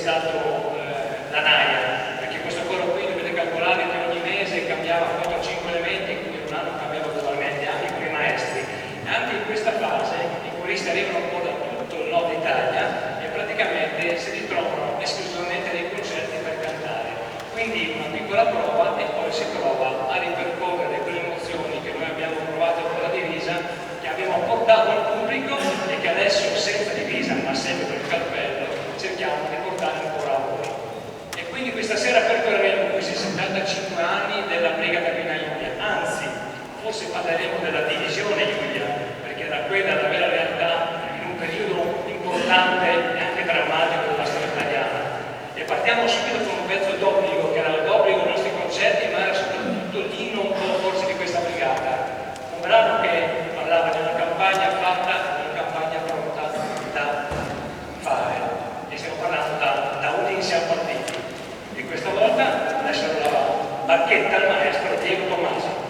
stato la Naia, perché questo coro qui dovete calcolare che ogni mese cambiava 4-5 elementi, quindi in un anno cambiava totalmente anche con i maestri. E anche in questa fase i coristi arrivano un po' da tutto il nord Italia e praticamente si ritrovano esclusivamente nei concerti per cantare. Quindi una piccola prova e poi si prova a ripercorrere quelle emozioni che noi abbiamo provato con la divisa, che abbiamo portato al pubblico e che adesso senza divisa ma sempre per il cappello cerchiamo di portare ancora a voi. E quindi questa sera percorreremo questi 75 anni della Brigata Pina Iulia, anzi forse parleremo della divisione Iulia, perché da quella è la vera realtà in un periodo importante e anche drammatico della storia italiana. E partiamo subito con un pezzo d'obbligo, che era d'obbligo dei nostri concerti, ma era soprattutto l'inno un po' forse di questa brigata. Un brano che parlava di una campagna fatta, una campagna pronta da fare. E stiamo parlando da Udine siamo partiti. E questa volta lascerò la barchetta al maestro Diego Tomasi.